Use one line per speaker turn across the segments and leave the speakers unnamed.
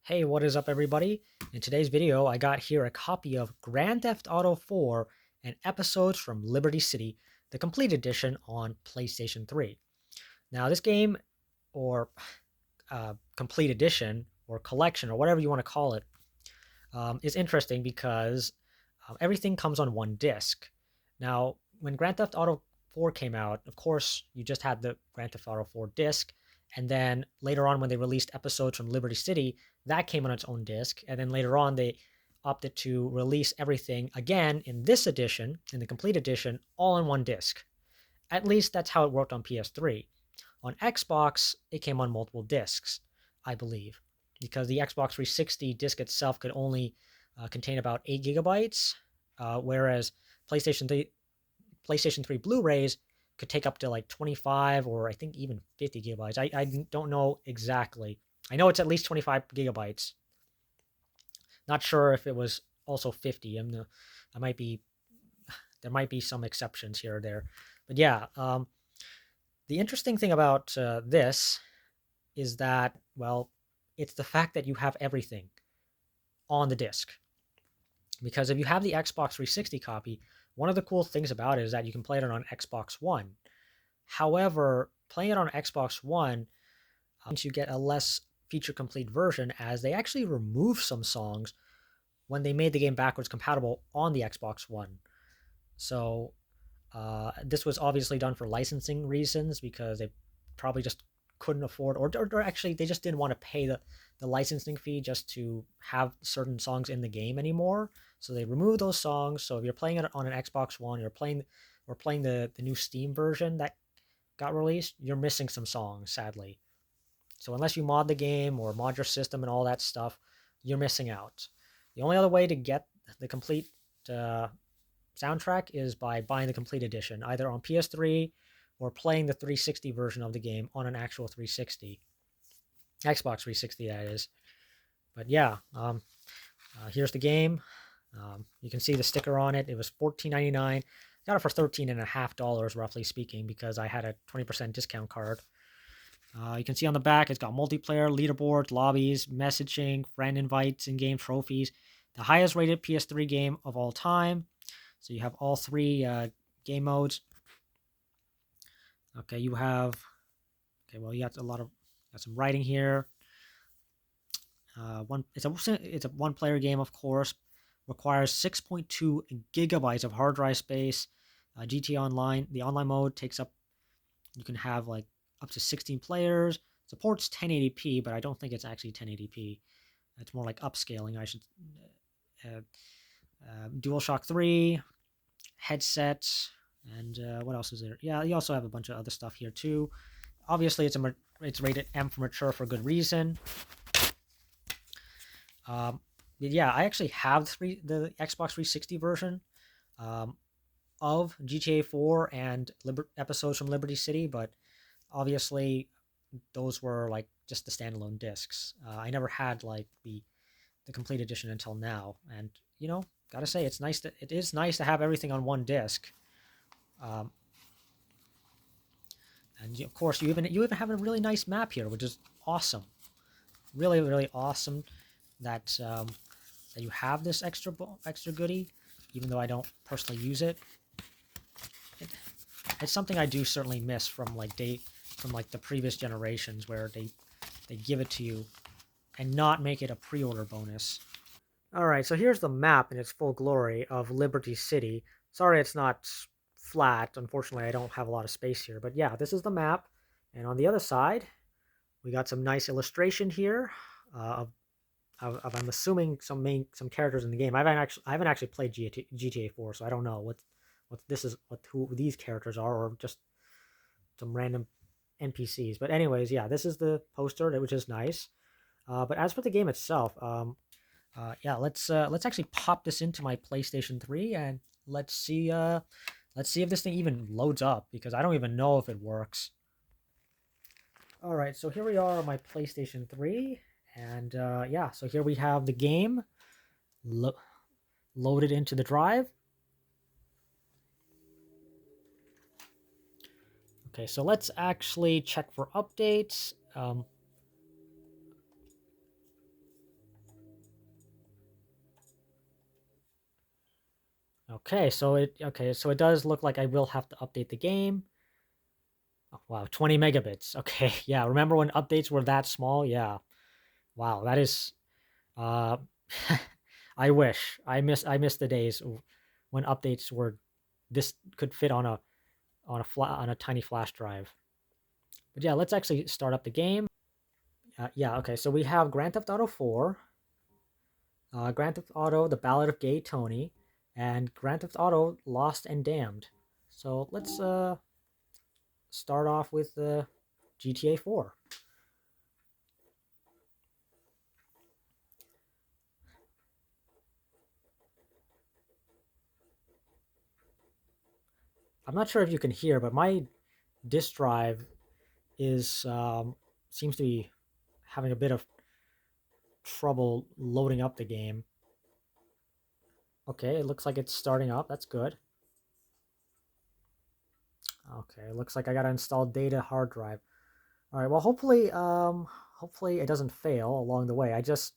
Hey, what is up, everybody? In today's video, I got here a copy of Grand Theft Auto 4 and Episodes from Liberty City, the complete edition on PlayStation 3. Now, this game, or complete edition, or collection, or whatever you want to call it, is interesting because everything comes on one disc. Now, when Grand Theft Auto 4 came out, of course, you just had the Grand Theft Auto 4 disc. And then later on, when they released Episodes from Liberty City, that came on its own disc. And then later on, they opted to release everything again in this edition, in the complete edition, all in one disc. At least that's how it worked on PS3. On Xbox, it came on multiple discs, I believe, because the Xbox 360 disc itself could only contain about 8 gigabytes, whereas PlayStation 3, PlayStation 3 Blu-rays could take up to like 25 or I think even 50 gigabytes. I don't know exactly. I know it's at least 25 gigabytes. Not sure if it was also 50. I might be there might be some exceptions here or there, but yeah. The interesting thing about this is that, well, it's the fact that you have everything on the disc. Because if you have the Xbox 360 copy, one of the cool things about it is that you can play it on Xbox One. However, playing it on Xbox One means you get a less feature complete version, as they actually remove some songs when they made the game backwards compatible on the Xbox One. So this was obviously done for licensing reasons because they probably just couldn't afford, or actually they just didn't want to pay the licensing fee just to have certain songs in the game anymore. So they removed those songs. So if you're playing it on an Xbox One, we're playing the new Steam version that got released, you're missing some songs, sadly. So unless you mod the game or mod your system and all that stuff, you're missing out. The only other way to get the complete uh, soundtrack is by buying the complete edition, either on PS3 or playing the 360 version of the game on an actual 360, Xbox 360, that is. But yeah, here's the game. You can see the sticker on it. It was $14.99. Got it for $13.50, roughly speaking, because I had a 20% discount card. You can see on the back, it's got multiplayer, leaderboards, lobbies, messaging, friend invites, in-game trophies. The highest rated PS3 game of all time. So you have all three game modes. Okay, you have. Okay, well, you got got some writing here. It's a one-player game, of course. Requires 6.2 gigabytes of hard drive space. GTA Online, the online mode takes up. You can have like up to 16 players. Supports 1080p, but I don't think it's actually 1080p. It's more like upscaling. I should. Uh, DualShock 3 headsets, and what else is there? Yeah, you also have a bunch of other stuff here too. Obviously, it's rated M for mature for good reason. Yeah, I actually have the Xbox 360 version of GTA 4 and episodes from Liberty City, but obviously those were like just the standalone discs. I never had like the complete edition until now, and gotta say it is nice to have everything on one disc. Um, and of course, you even have a really nice map here, which is awesome. Really, really awesome that that you have this extra goodie, even though I don't personally use it. It's something I do certainly miss from like the previous generations, where they give it to you and not make it a pre-order bonus. All right, so here's the map in its full glory of Liberty City. Sorry, it's not flat. Unfortunately, I don't have a lot of space here, but yeah, this is the map. And on the other side, we got some nice illustration here of I'm assuming some characters in the game. I haven't actually played GTA 4, so I don't know who these characters are, or just some random NPCs. But anyways, yeah, this is the poster, which is nice. But as for the game itself, yeah, let's actually pop this into my PlayStation 3 and let's see if this thing even loads up, because I don't even know if it works. All right, so here we are on my PlayStation 3, and yeah, so here we have the game loaded into the drive. Okay, so let's actually check for updates. Okay, so it does look like I will have to update the game. Oh, wow, 20 megabits. Okay, yeah. Remember when updates were that small? Yeah. Wow, that is uh I wish. I miss the days when updates were this could fit on a tiny flash drive. But yeah, let's actually start up the game. Yeah, okay. So we have Grand Theft Auto 4, Grand Theft Auto: The Ballad of Gay Tony, and Grand Theft Auto: Lost and Damned. So let's start off with GTA 4. I'm not sure if you can hear, but my disk drive is seems to be having a bit of trouble loading up the game. Okay, it looks like it's starting up. That's good. Okay, it looks like I gotta install data hard drive. All right. Well, hopefully it doesn't fail along the way. I just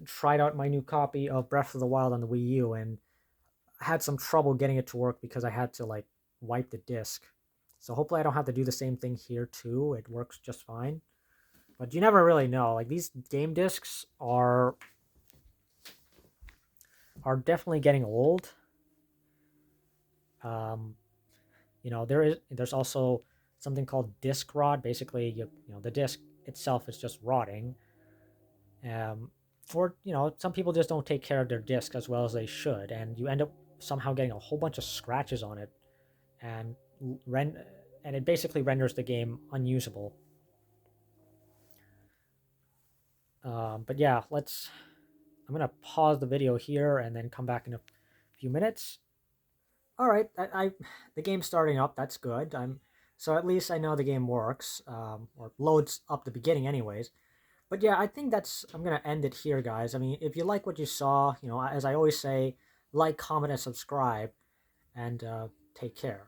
tried out my new copy of Breath of the Wild on the Wii U and had some trouble getting it to work because I had to like wipe the disc. So hopefully I don't have to do the same thing here too. It works just fine. But you never really know. Like these game discs are definitely getting old. Um, there's also something called disc rot. Basically, the disc itself is just rotting. Or some people just don't take care of their disc as well as they should, and you end up somehow getting a whole bunch of scratches on it, and ren- and it basically renders the game unusable. But yeah, I'm gonna pause the video here and then come back in a few minutes. All right, the game's starting up. That's good. So at least I know the game works, or loads up the beginning, anyways. But yeah, I think I'm gonna end it here, guys. I mean, if you like what you saw, as I always say, like, comment, and subscribe, and take care.